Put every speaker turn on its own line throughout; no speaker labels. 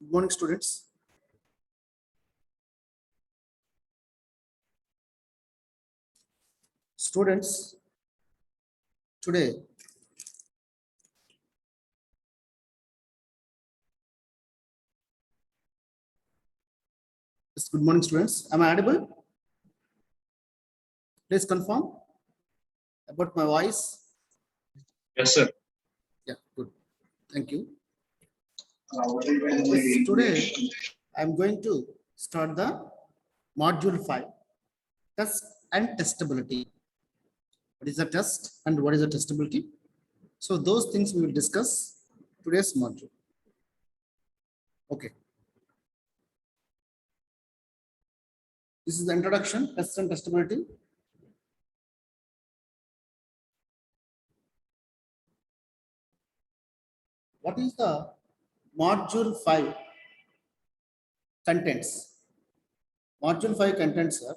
Good morning, students. Students, today good morning, students. Am I audible? Please confirm about my voice.
Yes, sir.
Yeah, good. Thank you. Yes, today I'm going to start the module 5, test and testability. What is the test and what is the testability? So those things we will discuss today's module. Okay. This is the introduction, test and testability. What is the module 5 contents? Module 5 contents are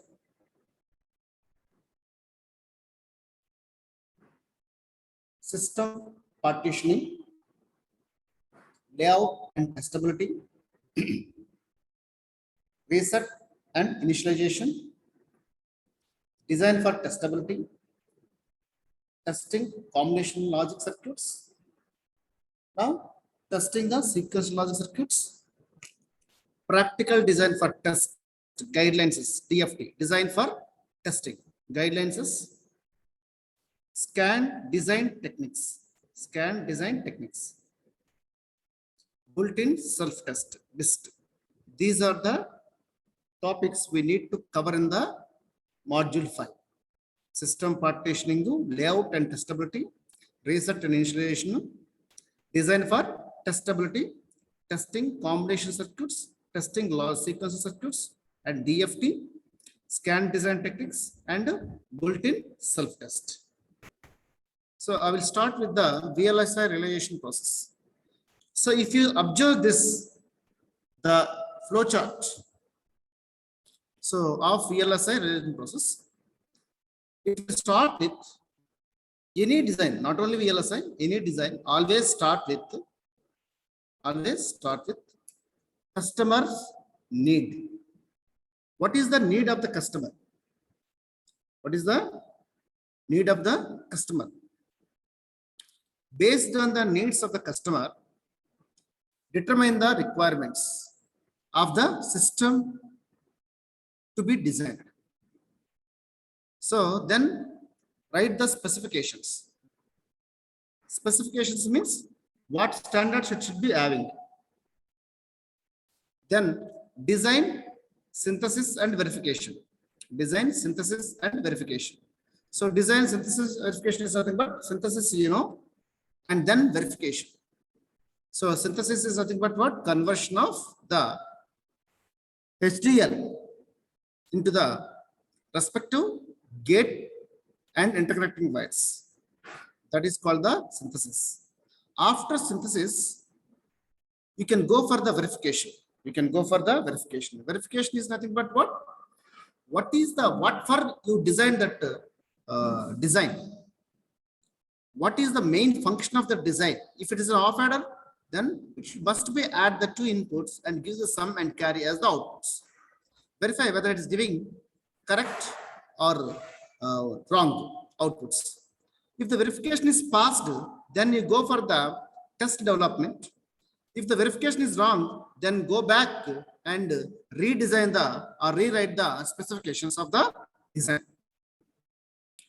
system partitioning, layout and testability, reset and initialization, design for testability, testing combination logic circuits. Now, testing the sequence logic circuits, practical design for test guidelines is DFT, design for testing guidelines is scan design techniques, built-in self-test, BIST. These are the topics we need to cover in the module 5. System partitioning, layout and testability, reset and initialization, design for testability, testing combination circuits, testing logic sequence circuits, and DFT, scan design techniques, and built-in self-test. So I will start with the VLSI realization process. So if you observe this, the flow chart, so of VLSI realization process, it will start with any design, not only VLSI, any design, always start with customer's need. What is the need of the customer? What is the need of the customer? Based on the needs of the customer, determine the requirements of the system to be designed. So then write the specifications. Specifications means what standards it should be having. Then design, synthesis and verification. Design, synthesis and verification. So design, synthesis, verification is nothing but synthesis, and then verification. So synthesis is nothing but what? Conversion of the HDL into the respective gate and interconnecting wires. That is called the synthesis. After synthesis, you can go for the verification. Verification is nothing but what? What for you design that design? What is the main function of the design? If it is an off adder, then it must be add the two inputs and give the sum and carry as the outputs. Verify whether it is giving correct or wrong outputs. If the verification is passed, then you go for the test development. If the verification is wrong, then go back and redesign or rewrite the specifications of the design.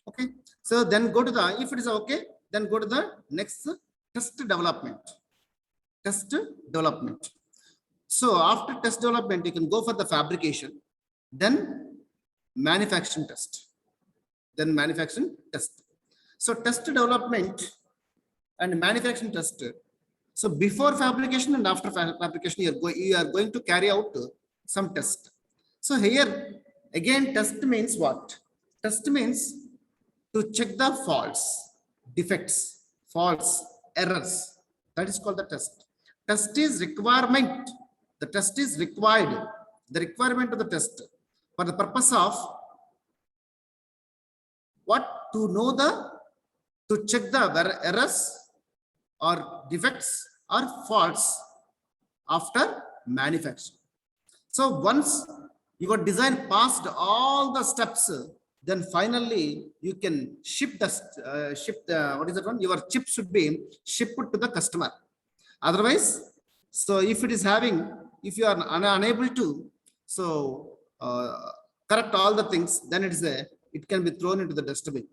Okay. So then go to the, if it is okay, then go to the next test development. So after test development, you can go for the fabrication, then manufacturing test. So test development and manufacturing test. So before fabrication and after fabrication, you are going to carry out some test. So here again, test means what? Test means to check the faults, defects, faults, errors. That is called the test. Test is requirement. The test is required. The requirement of the test for the purpose of what? To check the errors or defects or faults after manufacturing. So once your design passed all the steps, then finally you can ship the what is that one? Your chip should be shipped to the customer. Otherwise, so if it is having, if you are unable to, so correct all the things, then it can be thrown into the dustbin.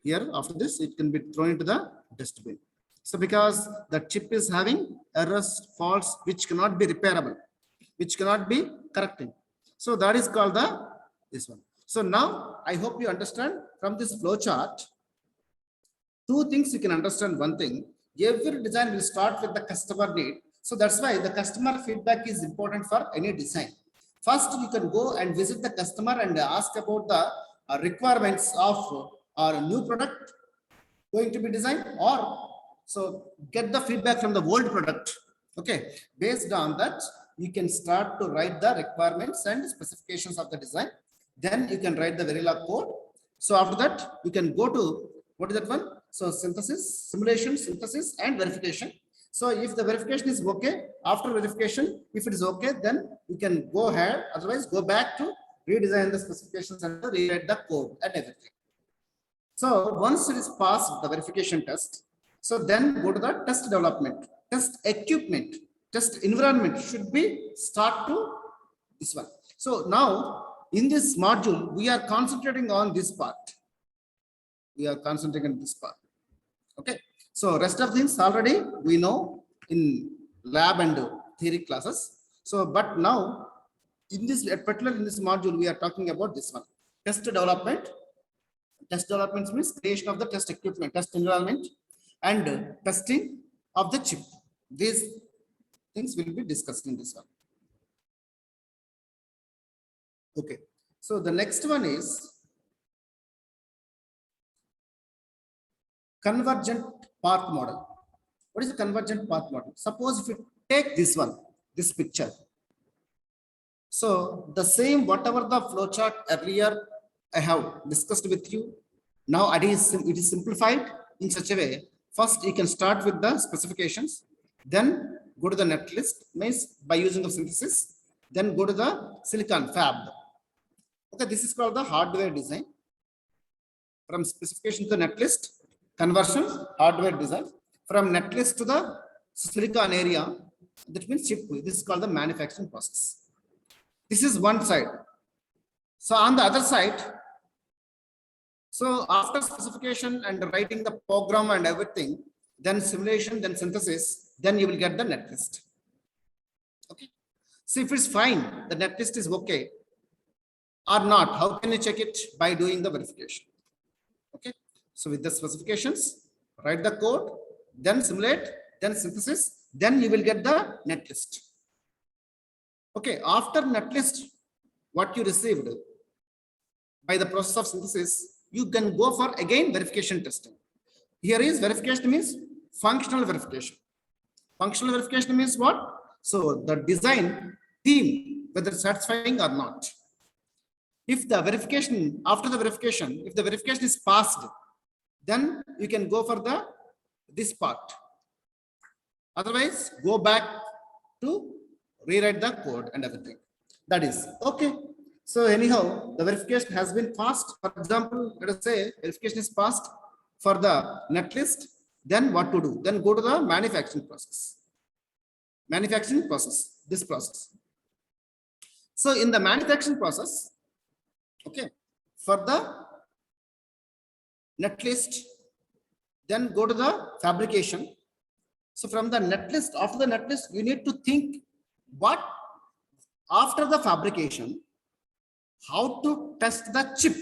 Here, after this, it can be thrown into the dustbin. So because the chip is having errors, faults, which cannot be repairable, which cannot be corrected. So that is called this one. So now I hope you understand from this flow chart, two things you can understand. One thing, every design will start with the customer need. So that's why the customer feedback is important for any design. First, you can go and visit the customer and ask about the requirements of our new product going to be designed, or so get the feedback from the old product. Okay, based on that, you can start to write the requirements and specifications of the design. Then you can write the Verilog code. So after that, you can go to, what is that one? So synthesis, simulation, synthesis, and verification. So if the verification is okay, after verification, if it is okay, then you can go ahead. Otherwise, go back to redesign the specifications and rewrite the code and everything. So once it is passed the verification test, so then go to the test development, test equipment, test environment should be start to this one. So now in this module, we are concentrating on this part. We are concentrating on this part. Okay. So rest of things already we know in lab and theory classes. So, but now in this particular in this module, we are talking about this one, test development. Test development means creation of the test equipment, test environment, and testing of the chip. These things will be discussed in this one. Okay. So the next one is convergent path model. What is the convergent path model? Suppose if you take this one, this picture. So the same, whatever the flowchart earlier I have discussed with you, now it is simplified in such a way. First, you can start with the specifications, then go to the netlist, means by using the synthesis, then go to the silicon fab. Okay, this is called the hardware design. From specification to netlist, conversion, hardware design. From netlist to the silicon area, that means chip. This is called the manufacturing process. This is one side. So on the other side, so after specification and writing the program and everything, then simulation, then synthesis, then you will get the netlist. Okay. So if it's fine, the netlist is okay or not, how can you check it? By doing the verification. Okay. So with the specifications, write the code, then simulate, then synthesis, then you will get the netlist. Okay. After netlist, what you received by the process of synthesis, you can go for again verification testing. Here is verification means functional verification. Functional verification means what? So the design theme, whether satisfying or not. If the verification, after the verification, if the verification is passed, then you can go for this part. Otherwise, go back to rewrite the code and everything. That is okay. So anyhow, the verification has been passed. For example, let us say verification is passed for the netlist. Then what to do? Then go to the manufacturing process. Manufacturing process, this process. So in the manufacturing process, okay, for the netlist, then go to the fabrication. So from the netlist, after the netlist, you need to think what after the fabrication, how to test the chip.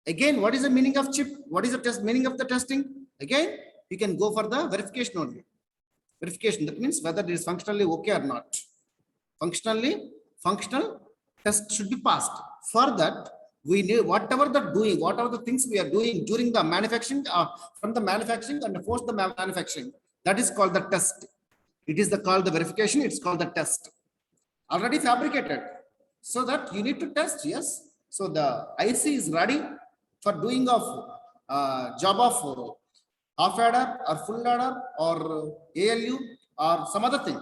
Again, what is the meaning of chip? What is the meaning of the testing? Again, you can go for the verification only. Verification, that means whether it is functionally okay or not. Functional test should be passed. For that, we need whatever the things we are doing during the manufacturing, from the manufacturing and post the manufacturing, that is called the test. It is called the verification. It's called the test. Already fabricated, so that you need to test. Yes. So the IC is ready for doing of job of half adder or full adder or ALU or some other thing.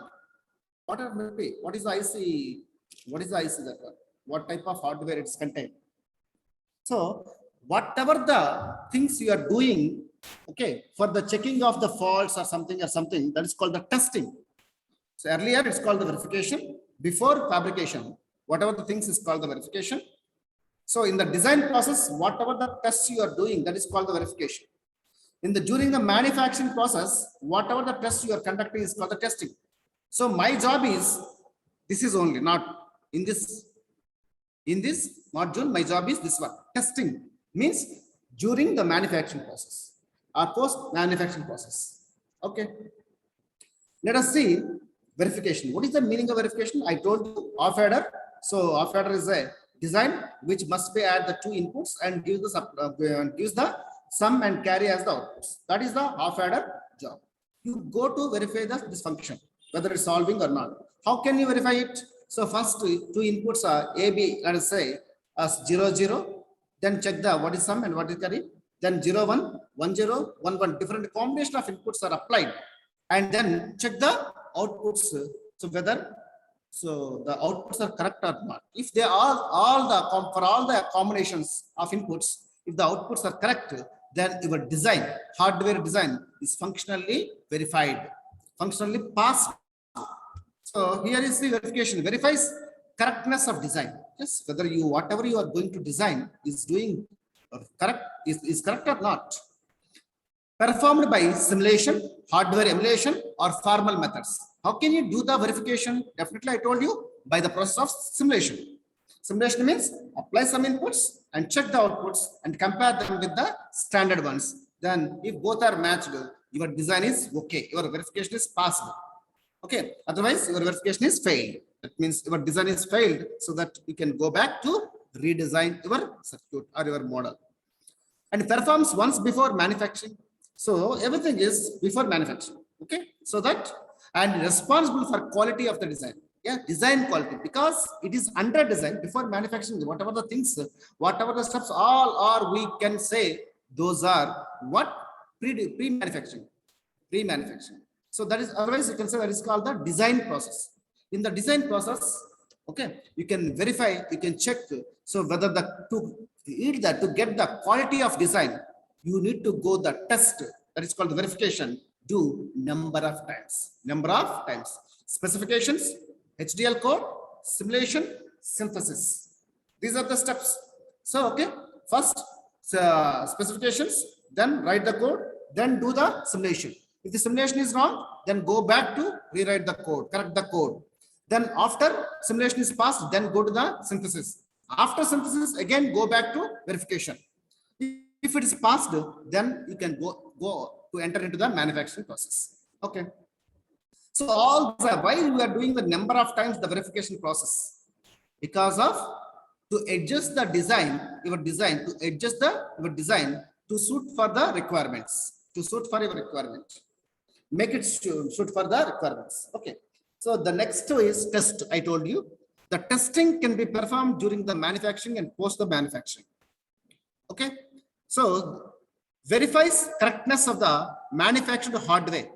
What is the IC? What is the IC that one? What type of hardware it's contained? So whatever the things you are doing, okay, for the checking of the faults or something, that is called the testing. So earlier it's called the verification. Before fabrication, whatever the things is called the verification. So in the design process, whatever the tests you are doing, that is called the verification. During the manufacturing process, whatever the test you are conducting is called the testing. So my job is, this is only not in this module, my job is this one. Testing means during the manufacturing process or post manufacturing process. Okay. Let us see verification. What is the meaning of verification? I told you off adder. So off adder is a design which must be add the two inputs and gives the sum and carry as the outputs. That is the off adder job. You go to verify this function, whether it's solving or not. How can you verify it? So first two inputs are A, B, let us say as 0, 0. Then check the what is sum and what is carry. Then 0, 1, 1, 0, 1, 1. Different combination of inputs are applied. And then check the outputs. So whether the outputs are correct or not. If they are for all the combinations of inputs, if the outputs are correct, then your design, hardware design is functionally verified, functionally passed. So here is the verification, verifies correctness of design. Yes, whether whatever you are going to design is doing correct, is correct or not. Performed by simulation, hardware emulation, or formal methods. How can you do the verification? Definitely, I told you, by the process of simulation. Simulation means apply some inputs and check the outputs and compare them with the standard ones. Then if both are matched, your design is okay. Your verification is passed. Okay. Otherwise, your verification is failed. That means your design is failed, so that you can go back to redesign your circuit or your model. And performs once before manufacturing. So everything is before manufacturing. Okay. So that and responsible for quality of the design. Yeah, design quality, because it is under design before manufacturing. Whatever the things, whatever the steps, all are, we can say those are what pre-manufacturing. So that is, otherwise you can say that is called the design process. In the design process, okay, you can verify, you can check. So whether to get the quality of design, you need to go the test. That is called the verification. Do number of times. Specifications, HDL code, simulation, synthesis. These are the steps. So, okay, first specifications, then write the code, then do the simulation. If the simulation is wrong, then go back to rewrite the code, correct the code. Then after simulation is passed, then go to the synthesis. After synthesis, again go back to verification. If it is passed, then you can go to enter into the manufacturing process. Okay. So all why we are doing the number of times the verification process, because of to adjust the design, your design to suit for the requirements, make it suit for the requirements. Okay. So the next is test. I told you the testing can be performed during the manufacturing and post the manufacturing. Okay. So verifies correctness of the manufactured hardware.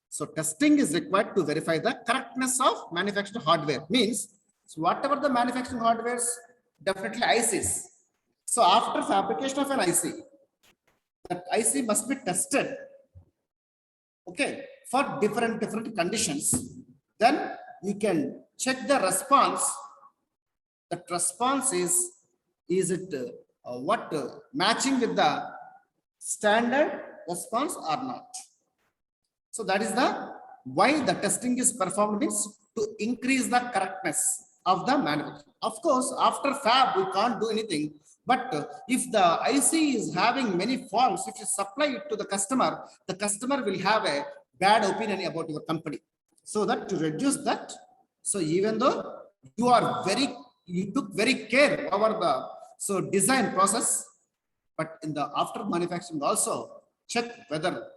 So testing is required to verify the correctness of manufactured hardware. Means, so whatever the manufacturing hardwares, definitely ICs. So after fabrication of an IC, that IC must be tested, okay, for different conditions. Then you can check the response. That response is it matching with the standard response or not. So that is the why the testing is performed, means to increase the correctness of the manufacturing. Of course, after fab we can't do anything. But if the IC is having many faults, if you supply it to the customer will have a bad opinion about your company. So that to reduce that, so even though you took very care over the design process, but in the after manufacturing also check whether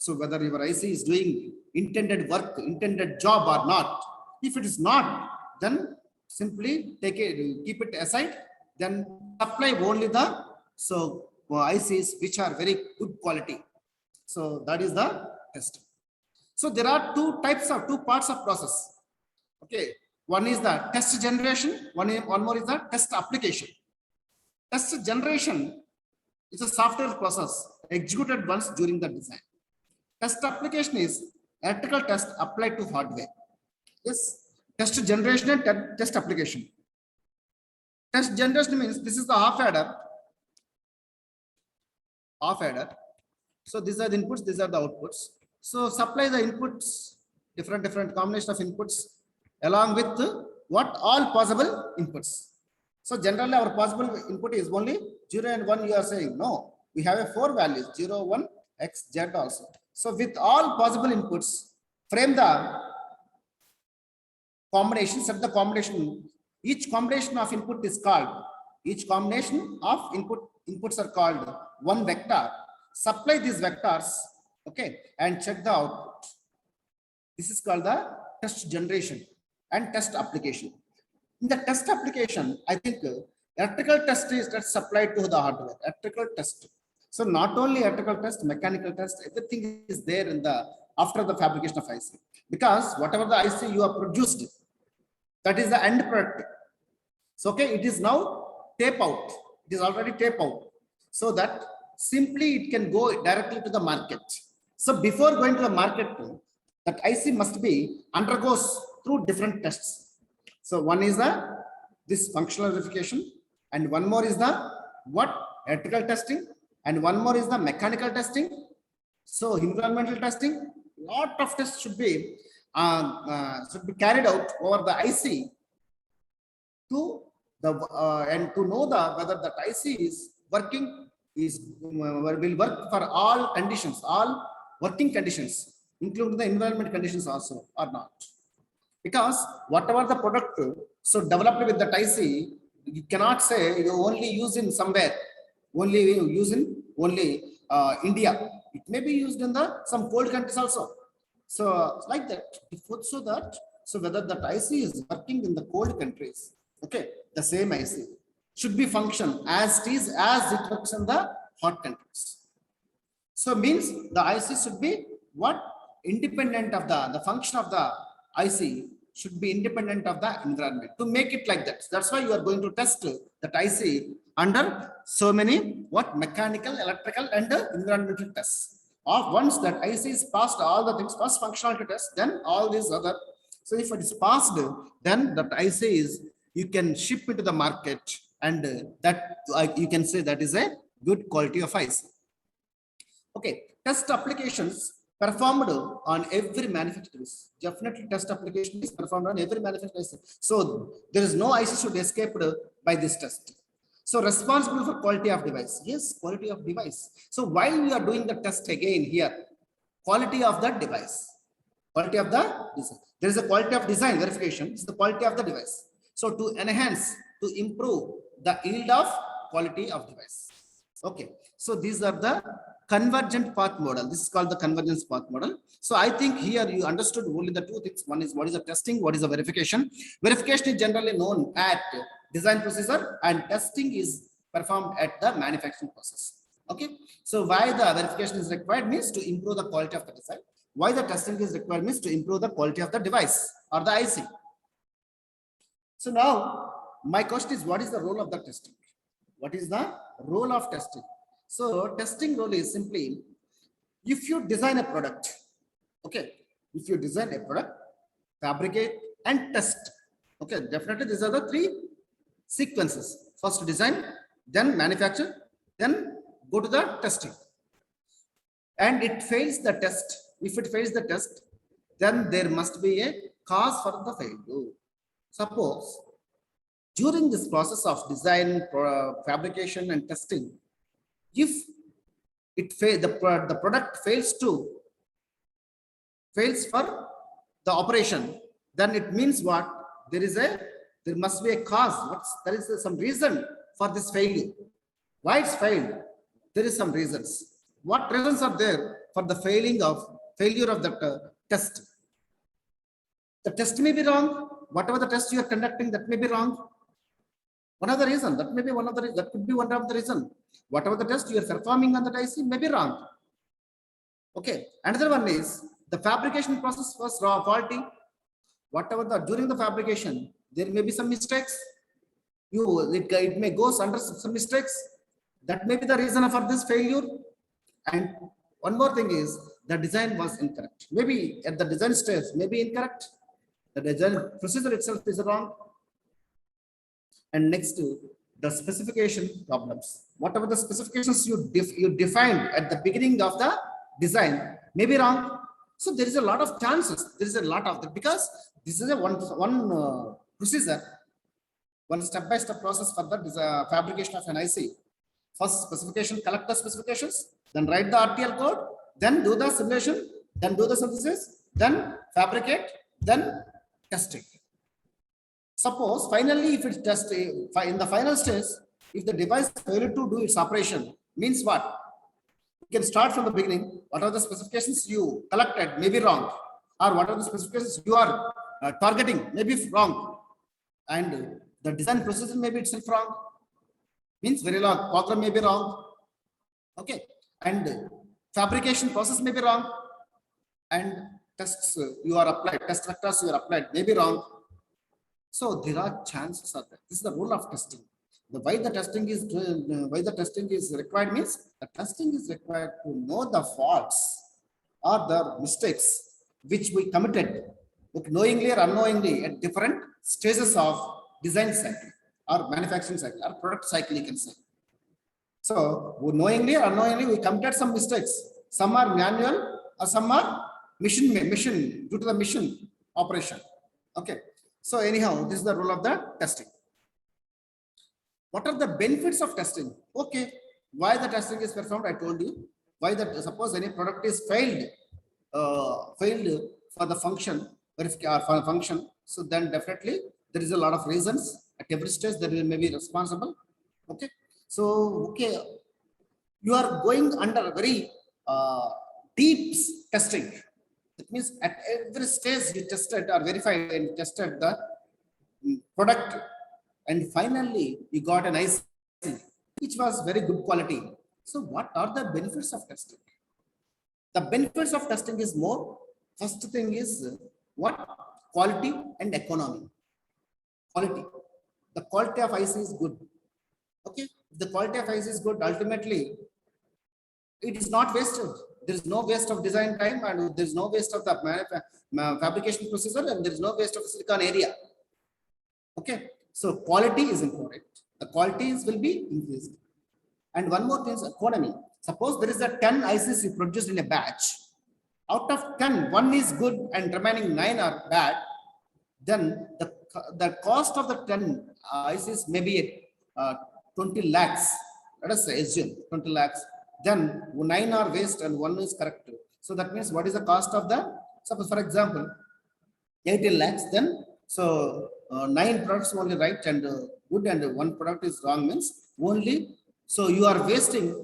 your IC is doing intended work, intended job or not. If it is not, then simply keep it aside, then apply only the ICs which are very good quality. So that is the test. So there are two parts of process. Okay, one is the test generation, one more is the test application. Test generation is a software process executed once during the design. Test application is electrical test applied to hardware. Yes, test generation and test application. Test generation means this is the half adder. So these are the inputs, these are the outputs. So supply the inputs, different combination of inputs along with what all possible inputs. So generally our possible input is only 0 and 1. You are saying no, we have a 4 values 0, 1, x, z also. So with all possible inputs, frame the combination, set the combination. Each combination of inputs are called one vector. Supply these vectors, okay, and check the output. This is called the test generation and test application. In the test application, I think electrical test is supplied to the hardware. Electrical test. So not only electrical test, mechanical test, everything is there in the after the fabrication of IC. Because whatever the IC you have produced, that is the end product. So okay, it is now tape out. It is already tape out. So that simply it can go directly to the market. So before going to the market, that IC must be undergoes through different tests. So one is this functional verification, and one more is the electrical testing, and one more is the mechanical testing. So environmental testing, lot of tests should be carried out over the IC to the and to know whether that IC is working, will work for all conditions, all working conditions, including the environment conditions also or not. Because whatever the product so developed with that IC, you cannot say you only use in somewhere, only use in India. It may be used in some cold countries also. So like that, so whether that IC is working in the cold countries, okay, the same IC should be function as it works in the hot countries. So means the IC should be independent of the function of the IC should be independent of the environment to make it like that. That's why you are going to test that IC under so many mechanical, electrical, and environmental tests. Once that IC is passed all the things, first functionality test, then all these other. So if it is passed, then that IC is you can ship into the market, and that you can say that is a good quality of IC. Okay, test applications performed on every manufacturer. Definitely test application is performed on every manufacturer. So there is no IC should escape by this test. So responsible for quality of device. Yes, quality of device. So while we are doing the test again here, quality of the device, quality of the design. There is a quality of design verification. It's the quality of the device. So to enhance, to improve the yield of quality of device. Okay. So these are the convergent path model. This is called the convergence path model. So I think here you understood only the two things. One is what is the testing, what is the verification. Verification is generally known at design procedure, and testing is performed at the manufacturing process. Okay. So why the verification is required means to improve the quality of the design. Why the testing is required means to improve the quality of the device or the IC. So now my question is, what is the role of the testing? What is the role of testing? So testing role is simply, if you design a product, okay, if you design a product, fabricate and test. Okay, definitely these are the three sequences. First design, then manufacture, then go to the testing. And it fails the test. If it fails the test, then there must be a cause for the failure. Suppose during this process of design, fabrication and testing, if the product fails for the operation, then it means what? There must be a cause. There is some reason for this failure. Why it's failed? There is some reasons. What reasons are there for the failure of the test? The test may be wrong. Whatever the test you are conducting, that may be wrong. One of the reason, that may be one of the, that could be one of the reason. Whatever the test you are performing on the IC may be wrong. Okay. Another one is the fabrication process was faulty. Whatever during the fabrication, there may be some mistakes. It may go under some mistakes. That may be the reason for this failure. And one more thing is the design was incorrect. Maybe at the design stage, maybe incorrect. The design procedure itself is wrong. And next to the specification problems. Whatever the specifications you defined at the beginning of the design may be wrong. So there is a lot of chances. There is a lot of that because this is a one procedure, one step-by-step process for the fabrication of an IC. First specification, collect the specifications, then write the RTL code, then do the simulation, then do the synthesis, then fabricate, then test it. Suppose finally, if it's test in the final stage, if the device failed to do its operation, means what? You can start from the beginning. What are the specifications you collected may be wrong, or what are the specifications you are targeting may be wrong, and the design procedure may be itself wrong. Means very long program may be wrong. Okay, and fabrication process may be wrong, and tests you are applied, test vectors you are applied may be wrong. So there are chances of that. This is the rule of testing. Why the testing is required means the testing is required to know the faults or the mistakes which we committed, knowingly or unknowingly, at different stages of design cycle or manufacturing cycle or product cycle, you can say. So knowingly or unknowingly, we committed some mistakes. Some are manual or some are machine due to the machine operation. Okay. So anyhow, this is the rule of the testing. What are the benefits of testing? Okay, why the testing is performed? I told you. Why that? Suppose any product is failed for the function, for function. So then definitely there is a lot of reasons at every stage there may be responsible. Okay. So okay, you are going under very deep testing. That means at every stage you tested or verified and tested the product, and finally you got an IC which was very good quality. So what are the benefits of testing? The benefits of testing is more. First thing is what? Quality and economy. Quality. The quality of IC is good. Okay. If the quality of IC is good, ultimately it is not wasted. There is no waste of design time, and there is no waste of the fabrication procedure, and there is no waste of silicon area. Okay, so quality is important. The qualities will be increased. And one more thing is economy. Suppose there is a 10 ICs produced in a batch. Out of 10, one is good and remaining 9 are bad. Then the cost of the 10 ICs may be 20 lakhs. Let us say, assume 20 lakhs. Then 9 are waste and 1 is correct. So that means what is the cost of the, suppose for example, 18 lakhs, then so 9 products only right and good and 1 product is wrong means only, so you are wasting,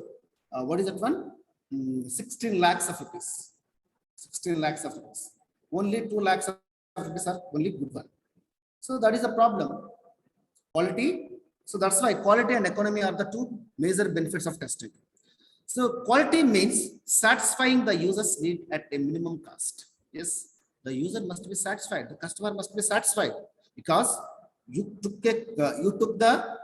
what is that one? 16 lakhs of rupees. 16 lakhs of rupees. Only 2 lakhs of rupees are only good one. So that is the problem. Quality. So that's why quality and economy are the two major benefits of testing. So quality means satisfying the user's need at a minimum cost. Yes, the user must be satisfied. The customer must be satisfied because you took the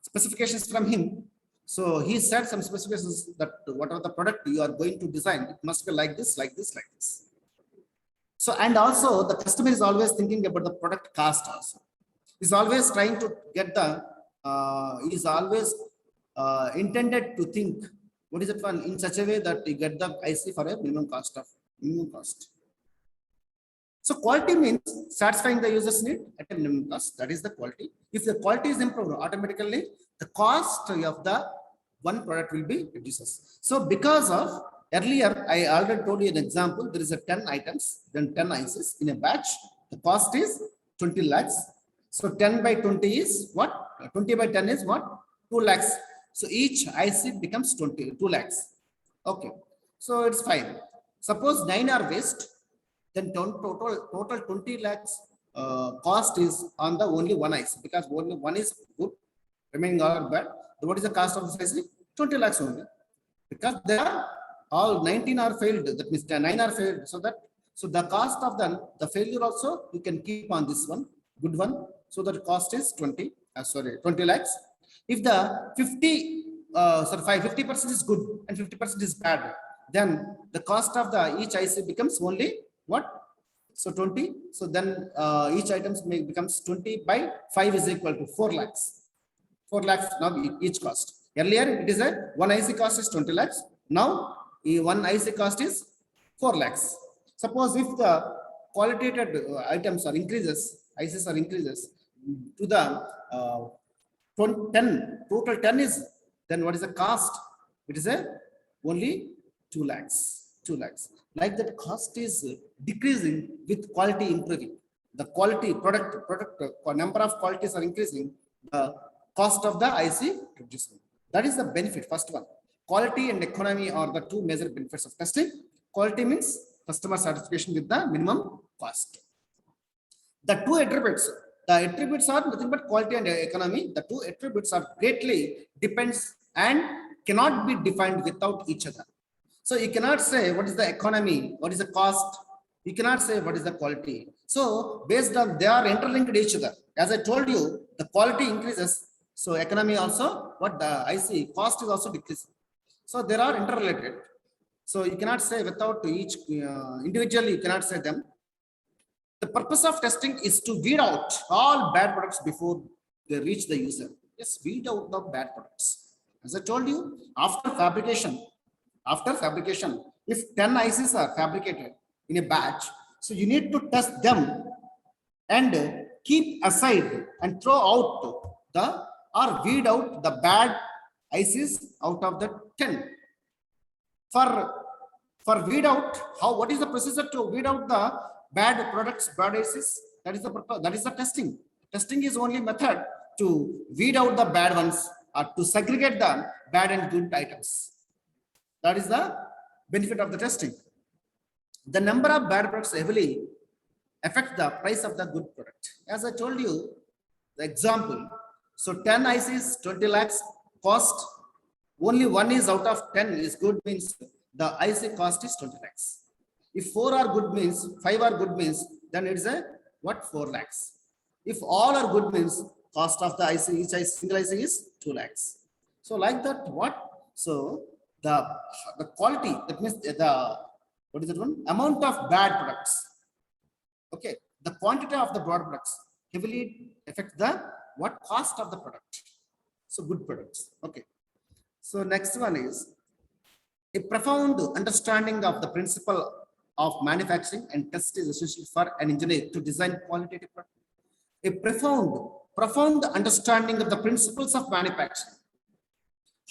specifications from him. So he said some specifications that whatever the product you are going to design, it must be like this, like this, like this. So and also the customer is always thinking about the product cost also. He's always trying to get the. He's always intended to think what is it one in such a way that you get the IC for a minimum cost. So quality means satisfying the user's need at a minimum cost. That is the quality. If the quality is improved, automatically the cost of the one product will be reduces. So because of earlier, I already told you an example. There is a 10 items, then 10 ICs in a batch. The cost is 20 lakhs. So 10 by 20 is what? 20 by 10 is what? 2 lakhs. So each IC becomes 2 lakhs. Okay. So it's fine. Suppose 9 are waste, then total 20 lakhs cost is on the only one IC because only one is good, remaining all bad. So what is the cost of this IC? 20 lakhs only. Because they are all 19 are failed, that means 9 are failed. So that, so the cost of the failure also you can keep on this one, good one. So that cost is 20, 20 lakhs. If the 50% is good and 50% is bad, then the cost of the each IC becomes only what? So 20. So then each items becomes 20 by 5 is equal to 4 lakhs. 4 lakhs now each cost. Earlier it is a one IC cost is 20 lakhs. Now one IC cost is 4 lakhs. Suppose if the qualitated items are increases, ICs are increases to the 10, total 10 is, then what is the cost? It is a only 2 lakhs. 2 lakhs. Like that cost is decreasing with quality improving. The quality product number of qualities are increasing. The cost of the IC reducing. That is the benefit. First one, quality and economy are the two major benefits of testing. Quality means customer satisfaction with the minimum cost. The two attributes, the attributes are nothing but quality and economy. The two attributes are greatly depends and cannot be defined without each other. So you cannot say what is the economy, what is the cost. You cannot say what is the quality. So based on, they are interlinked each other. As I told you, the quality increases. So economy also, what the IC cost is also decreasing. So they are interrelated. So you cannot say without each individually, you cannot say them. The purpose of testing is to weed out all bad products before they reach the user. Yes, weed out the bad products. As I told you, after fabrication, if 10 ICs are fabricated in a batch, so you need to test them and keep aside and throw out the, or weed out the bad ICs out of the 10. For weed out, what is the procedure to weed out the bad products, bad ICs? That is the purpose, that is the testing. Testing is only method to weed out the bad ones or to segregate the bad and good items. That is the benefit of the testing. The number of bad products heavily affect the price of the good product. As I told you, the example. So 10 ICs, 20 lakhs cost. Only one is out of 10 is good means the IC cost is 20 lakhs. If 4 are good means, 5 are good means, then it is a what? 4 lakhs. If all are good means cost of the IC, each IC, single IC is 2 lakhs. So like that, what? So the quality, that means the, what is that one? Amount of bad products. Okay, the quantity of the bad products heavily affect the what? Cost of the product. So good products. Okay. So next one is a profound understanding of the principle of manufacturing and test is essential for an engineer to design qualitative product. A profound understanding of the principles of manufacturing.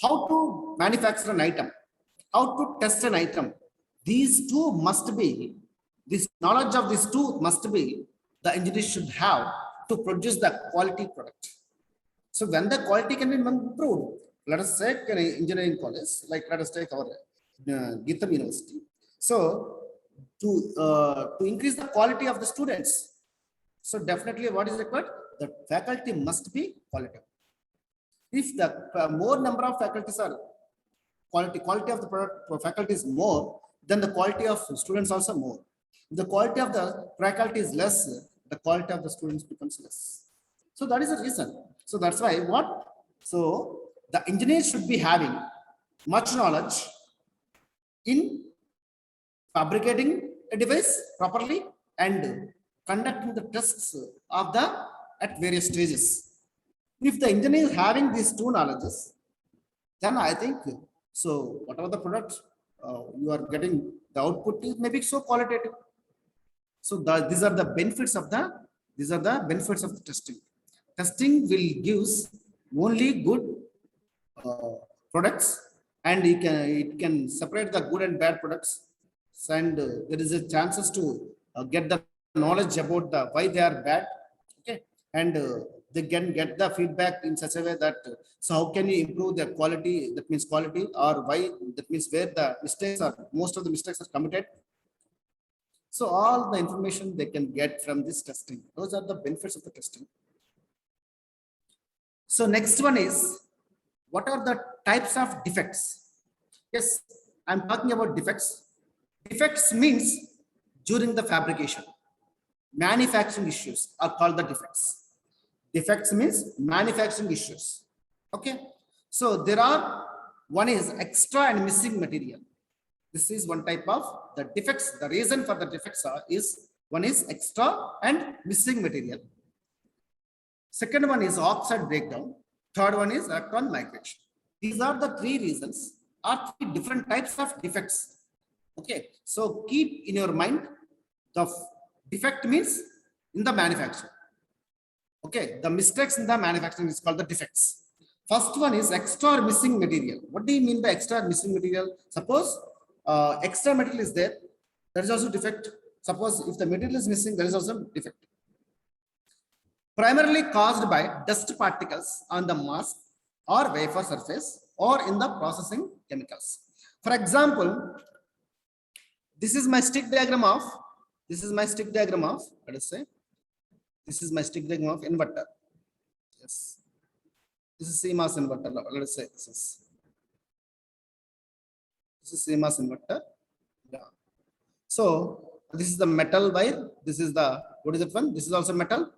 How to manufacture an item, how to test an item. These two must be, this knowledge of these two must be, the engineer should have to produce the quality product. So when the quality can be improved, let us take an engineering college, like let us take our Githam University. So to increase the quality of the students, so definitely what is required? The faculty must be quality. If the more number of faculties are quality of the product faculty is more, then the quality of students also more. If the quality of the faculty is less, the quality of the students becomes less. So that is the reason. So that's why what? So the engineer should be having much knowledge in fabricating a device properly and conducting the tests of the at various stages. If the engineer is having these two knowledges, then I think so whatever the product you are getting, the output is maybe so qualitative. So these are the benefits of the testing. Testing will gives only good products, and it can separate the good and bad products, and there is a chances to get the knowledge about the why they are bad. Okay, and they can get the feedback in such a way that so how can you improve the quality, that means quality, or why, that means where the mistakes are, most of the mistakes are committed. So all the information they can get from this testing. Those are the benefits of the testing. So next one is, what are the types of defects? Yes, I'm talking about defects. Defects means during the fabrication. Manufacturing issues are called the defects. Defects means manufacturing issues. Okay. So there are, one is extra and missing material. This is one type of the defects. The reason for the defects is one is extra and missing material. Second one is oxide breakdown. Third one is electron migration. These are the three reasons or three different types of defects. Okay. So keep in your mind the defect means in the manufacturing. Okay. The mistakes in the manufacturing is called the defects. First one is extra or missing material. What do you mean by extra or missing material? Suppose extra material is there, that is also defect. Suppose if the material is missing, there is also defect. Primarily caused by dust particles on the mask or wafer surface or in the processing chemicals. For example, this is my stick diagram of, let us say, this is my stick diagram of inverter. Yes. This is CMOS inverter. Let us say this is CMOS inverter. Yeah. So this is the metal wire. This is the, what is that one? This is also metal.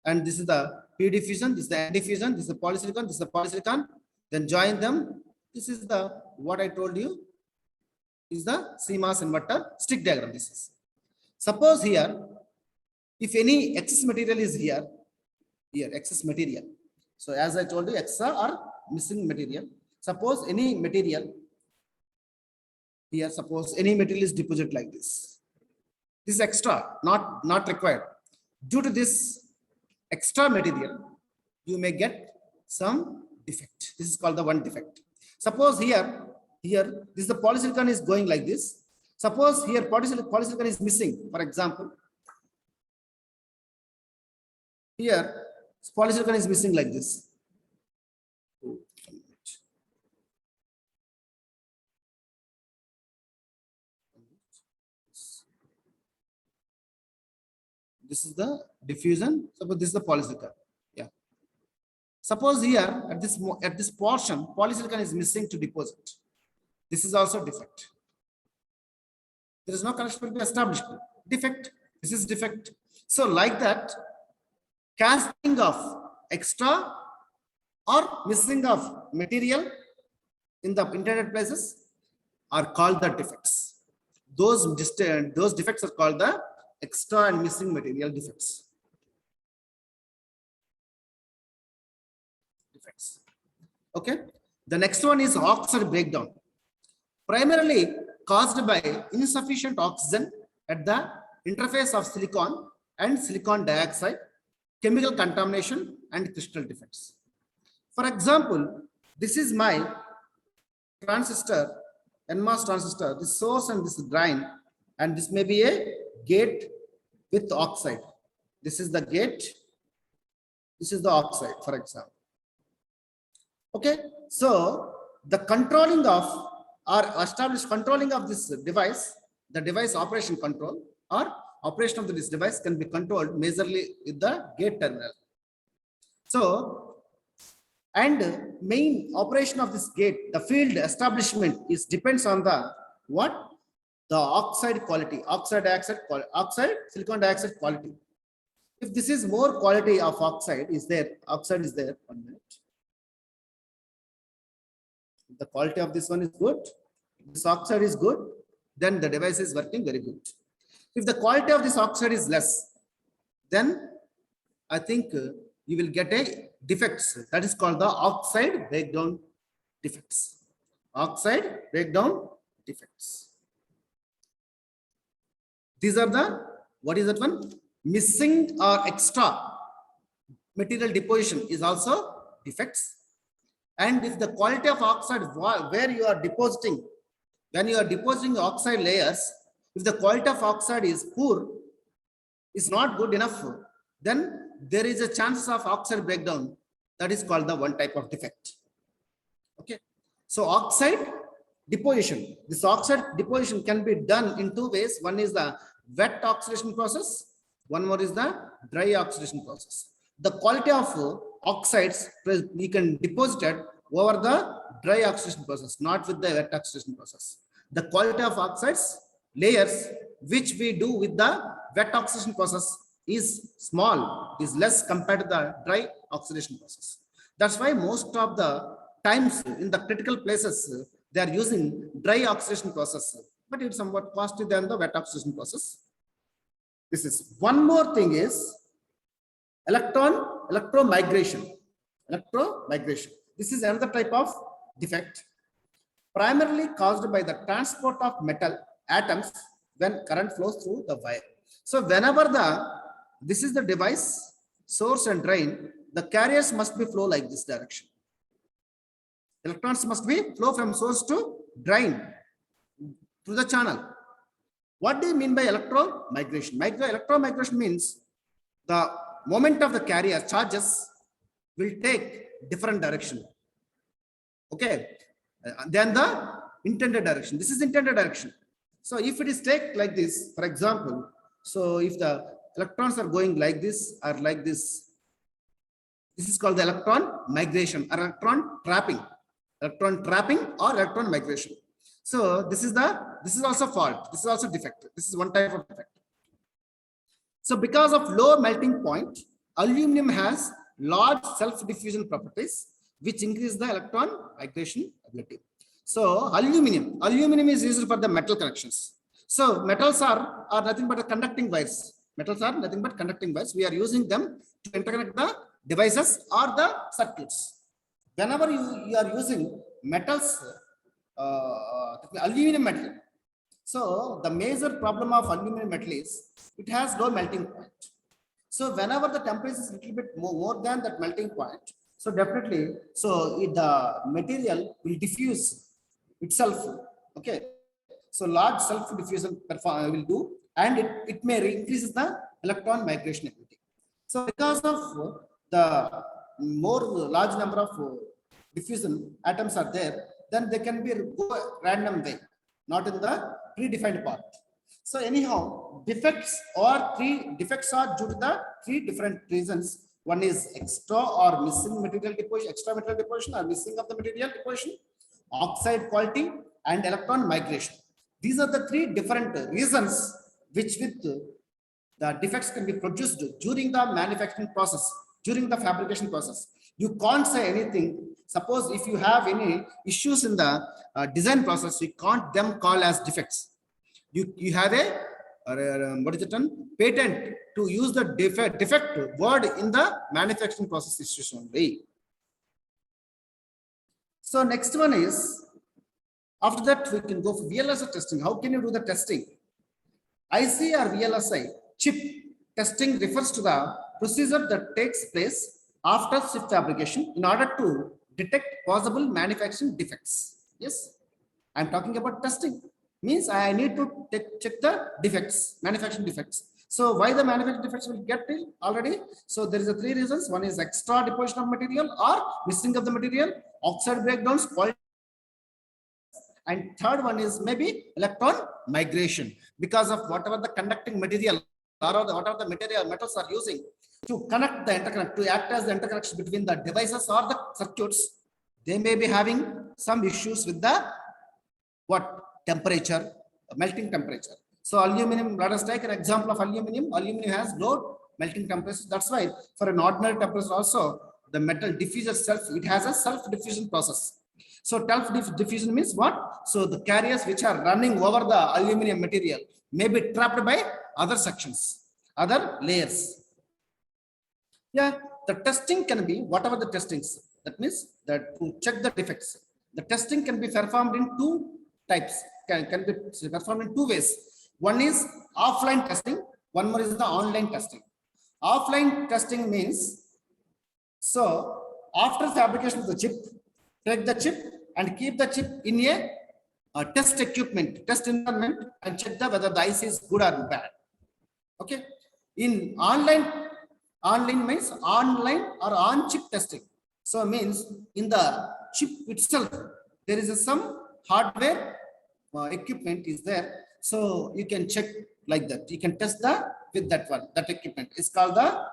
And this is the P diffusion, this is the N diffusion, this is the polysilicon, this is the polysilicon. Then join them. This is the, what I told you is the CMOS inverter stick diagram. This is. Suppose here, if any excess material is here, excess material. So as I told you, extra or missing material. Suppose any material here, suppose any material is deposited like this. This is extra, not required. Due to this extra material, you may get some defect. This is called the one defect. Suppose here, this is the polysilicon is going like this. Suppose here polysilicon is missing, for example. Here, polysilicon is missing like this. This is the diffusion. Suppose this is the polysilicon. Yeah. Suppose here at this portion, polysilicon is missing to deposit. This is also defect. There is no corresponding establishment. Defect. This is defect. So like that, casting of extra or missing of material in the intended places are called the defects. Those defects are called the extra and missing material defects. Okay. The next one is oxide breakdown. Primarily caused by insufficient oxygen at the interface of silicon and silicon dioxide, chemical contamination and crystal defects. For example, this is my transistor, NMOS transistor, this source and this drain, and this may be a gate with oxide. This is the gate, this is the oxide, for example. Okay, so the controlling of or established controlling of this device, the device operation control or operation of this device can be controlled majorly with the gate terminal. So, and main operation of this gate, the field establishment is depends on the what? The oxide quality, oxide dioxide, oxide, silicon dioxide quality. If this is more quality of oxide is there, 1 minute. If the quality of this one is good, this oxide is good, then the device is working very good. If the quality of this oxide is less, then I think you will get a defects. That is called the oxide breakdown defects. Oxide breakdown defects. These are the, what is that one? Missing or extra material deposition is also defects. And if the quality of oxide where you are depositing, when you are depositing oxide layers, if the quality of oxide is poor, is not good enough, then there is a chance of oxide breakdown. That is called the one type of defect. Okay. So oxide deposition. This oxide deposition can be done in two ways. One is the wet oxidation process. One more is the dry oxidation process. The quality of oxides we can deposit it over the dry oxidation process, not with the wet oxidation process. The quality of oxides layers which we do with the wet oxidation process is small, is less compared to the dry oxidation process. That's why most of the times in the critical places, they are using dry oxidation process, but it's somewhat costly than the wet oxidation process. This is one more thing is electromigration. Electromigration. This is another type of defect, primarily caused by the transport of metal atoms when current flows through the wire. So whenever this is the device, source and drain, the carriers must be flow like this direction. Electrons must be flow from source to drain through the channel. What do you mean by electromigration? Electromigration means the moment of the carrier charges will take different direction. Okay, than the intended direction. This is intended direction. So if it is take like this, for example, so if the electrons are going like this or like this, this is called the electron migration or electron trapping or electron migration. So this is also fault. This is also defect. This is one type of defect. So because of low melting point, aluminum has large self-diffusion properties, which increase the electron migration ability. So aluminum is used for the metal connections. So metals are nothing but conducting wires. Metals are nothing but conducting wires. We are using them to interconnect the devices or the circuits. Whenever you are using metals, aluminum metal. So the major problem of aluminum metal is it has low melting point. So whenever the temperature is a little bit more than that melting point, so definitely, so the material will diffuse itself. Okay, so large self diffusion will do, and it may increase the electron migration ability. So because of the more large number of diffusion atoms are there, then they can be go random way, not in the predefined path. So anyhow, defects are due to the three different reasons. One is extra or missing material deposition, extra material deposition or missing of the material deposition, oxide quality, and electron migration. These are the three different reasons which with the defects can be produced during the manufacturing process, during the fabrication process. You can't say anything. Suppose if you have any issues in the design process, you can't them call as defects. You have a what is it done? Patent to use the defect word in the manufacturing process issues only. So next one is, after that we can go for VLSI testing. How can you do the testing? IC or VLSI chip testing refers to the procedure that takes place after chip fabrication in order to detect possible manufacturing defects. Yes, I'm talking about testing. Means I need to check the defects, manufacturing defects. So why the manufacturing defects will get till already? So there is a three reasons. One is extra deposition of material or missing of the material, oxide breakdowns, quality, and third one is maybe electron migration, because of whatever the conducting material or whatever the metals are using to connect the interconnect, to act as the interconnection between the devices or the circuits. They may be having some issues with the temperature, melting temperature. So aluminum, let us take an example of aluminum. Aluminum has low melting temperature. That's why for an ordinary temperature also, the metal diffuses it has a self-diffusion process. So self-diffusion means what? So the carriers which are running over the aluminum material may be trapped by other sections, other layers. Yeah, the testing can be whatever the testings. That means that to check the defects. The testing can be performed in two types. Can be performed in two ways. One is offline testing. One more is the online testing. Offline testing means, so after fabrication of the chip, take the chip and keep the chip in a test equipment, test environment, and check whether the IC is good or bad. Okay. In online means online or on chip testing. So means in the chip itself, there is some hardware equipment is there. So you can check like that. You can test with that one. That equipment is called the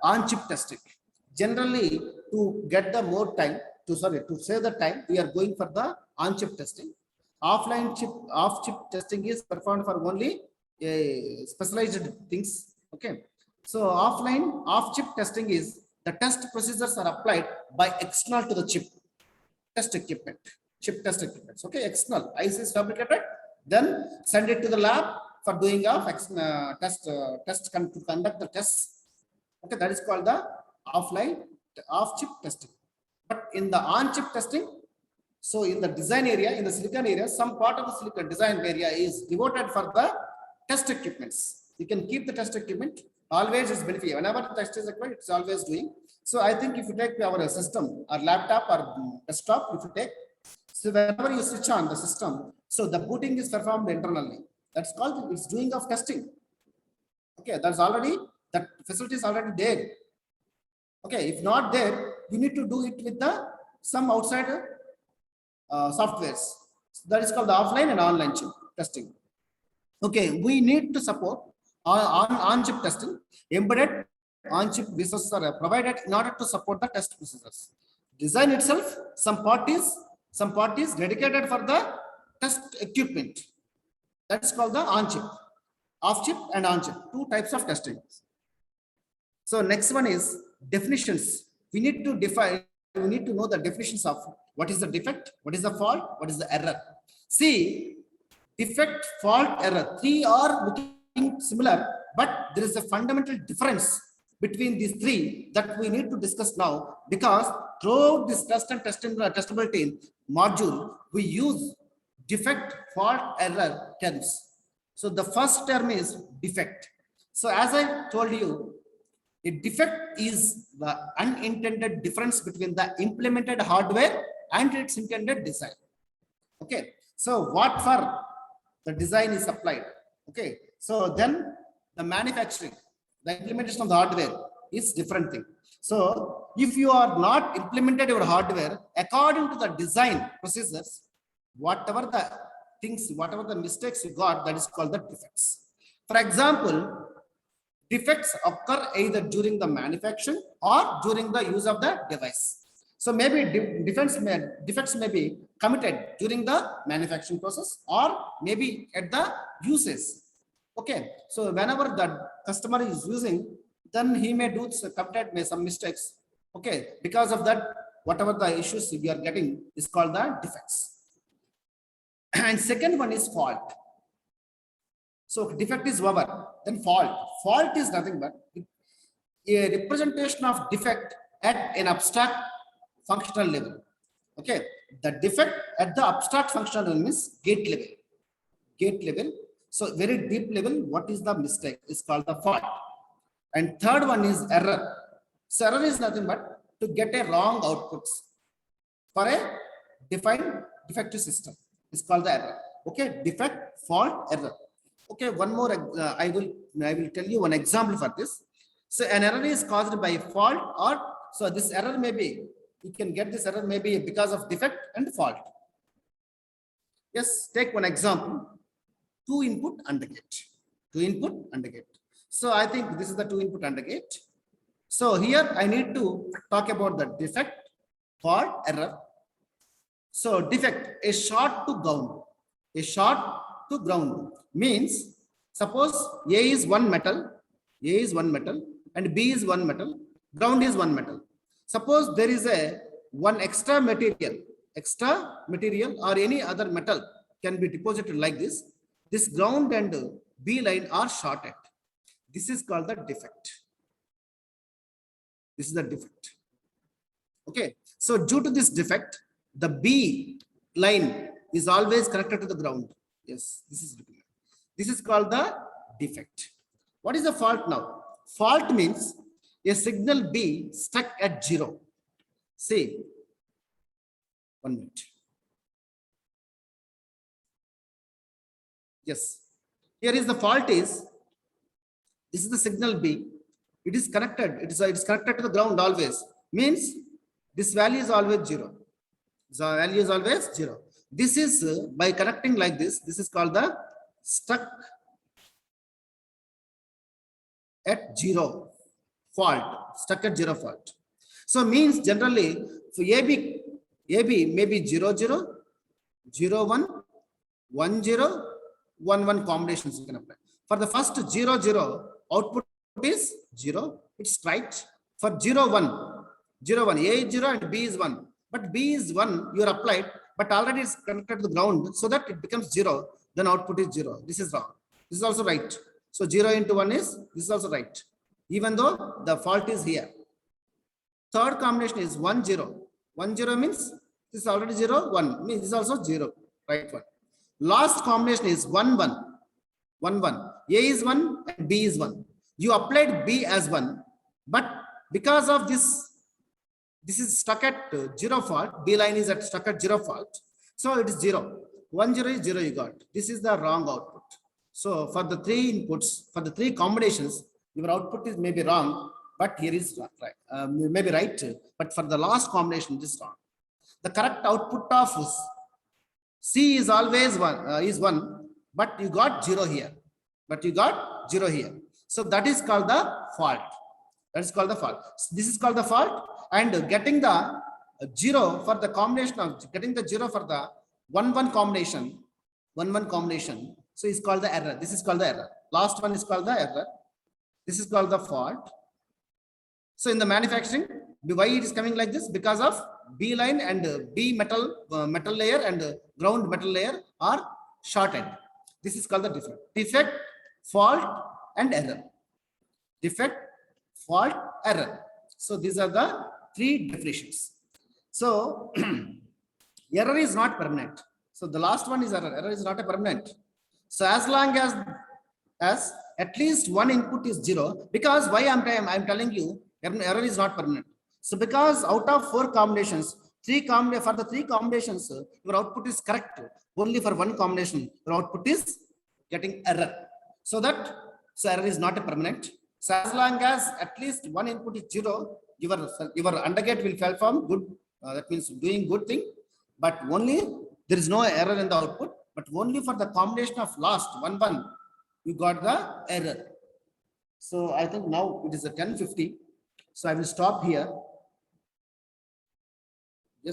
on chip testing. Generally, to get the more time, to save the time, we are going for the on-chip testing. Offline chip, off-chip testing is performed for only specialized things. Okay. So offline, off-chip testing is the test procedures are applied by external to the chip test equipment, chip test equipments. Okay, external IC is fabricated, then send it to the lab for doing of to conduct the tests. Okay, that is called the offline off-chip testing. But in the on-chip testing, so in the design area, in the silicon area, some part of the silicon design area is devoted for the test equipments. You can keep the test equipment, always is benefit. Whenever the test is required, it's always doing. So I think if you take our system or laptop or desktop, if you take, so whenever you switch on the system, so the booting is performed internally. That's called it's doing of testing. Okay, that's already, that facility is already there. Okay, if not there, you need to do it with the some outside softwares. So that is called the offline and online chip testing. Okay, we need to support on-chip testing. Embedded on-chip resources are provided in order to support the test procedures. Design itself, some part is dedicated for the test equipment. That's called the on-chip, off-chip and on-chip, two types of testing. So next one is definitions. We need to define, we need to know the definitions of what is the defect, what is the fault, what is the error. See, defect, fault, error, three are looking similar, but there is a fundamental difference between these three that we need to discuss now, because throughout this test and testability module, we use defect, fault, error terms. So the first term is defect. So as I told you, a defect is the unintended difference between the implemented hardware and its intended design. Okay, so what for the design is applied. Okay, so then the manufacturing, the implementation of the hardware is different thing. So if you are not implemented your hardware according to the design procedures, whatever the things, whatever the mistakes you got, that is called the defects. For example, defects occur either during the manufacturing or during the use of the device. So maybe defects may be committed during the manufacturing process or maybe at the uses. Okay, so whenever the customer is using, then he may do some mistakes. Okay, because of that, whatever the issues we are getting is called the defects. And second one is fault. So defect is over, then fault. Fault is nothing but a representation of defect at an abstract functional level. Okay, the defect at the abstract functional level is gate level. Gate level. So very deep level, what is the mistake is called the fault. And third one is error. So error is nothing but to get a wrong outputs for a defined defective system. It's called the error. Okay, defect, fault, error. Okay, one more. I will tell you one example for this. So an error is caused by fault, or so this error may be, you can get this error maybe because of defect and fault. Yes, take one example. 2 input AND gate. 2 input AND gate. So I think this is the 2 input AND gate. So here I need to talk about the defect, fault, error. So defect, a short to ground. A short to ground means, suppose A is one metal, and B is one metal, ground is one metal. Suppose there is a one extra material or any other metal can be deposited like this. This ground and B line are shorted. This is called the defect. This is the defect. Okay. So due to this defect, the B line is always connected to the ground. Yes, this is called the defect. What is the fault now? Fault means a signal B stuck at 0. Say, 1 minute. Yes, here is the fault is, this is the signal B. It is connected. It's connected to the ground always. Means this value is always 0. The value is always 0. This is by connecting like this. This is called the stuck at 0 fault. Stuck at 0 fault. So means generally, so AB AB may be 0, 0, 0, 1, 1, 0, 1, 1 combinations you can apply. For the first 0, 0, output is 0. It's right. For 0, 1, 0, 1, A is 0 and B is 1. But B is 1, you are applied, but already it's connected to the ground so that it becomes 0. Then output is 0. This is wrong. This is also right. So 0 into 1 is, this is also right. Even though the fault is here. Third combination is 1, 0. 1, 0 means this is already 0, 1 means this is also 0, right one. Last combination is 1, 1, 1, 1. A is 1 and B is 1. You applied B as 1, but because of this is stuck at 0 fault, B line is stuck at 0 fault. So it is 0. 1, 0 is 0 you got. This is the wrong output. So for the three inputs, for the three combinations, your output is maybe wrong, but here is right, maybe right, but for the last combination, this is wrong. The correct output of C is always 1, but you got 0 here. So that is called the fault. So this is called the fault, and getting the 0 for the combination of getting the 0 for the 1, 1 combination, 1, 1 combination. So it's called the error. This is called the error. Last one is called the error. This is called the fault. So in the manufacturing, why it is coming like this? Because of B line and B metal layer and ground metal layer are shorted. This is called the defect. Defect, fault, and error. Defect, fault, error. So these are the three definitions. So error is not permanent. So the last one is error. Error is not a permanent. So as long as at least one input is 0, because why I'm telling you error is not permanent. So because out of 4 combinations, for the 3 combinations, your output is correct. Only for 1 combination, your output is getting error. So error is not a permanent. So as long as at least one input is 0, your undergate will perform good. That means doing good thing. But only there is no error in the output. But only for the combination of last 1, 1, you got the error. So I think now it is a 10:50. So I will stop here.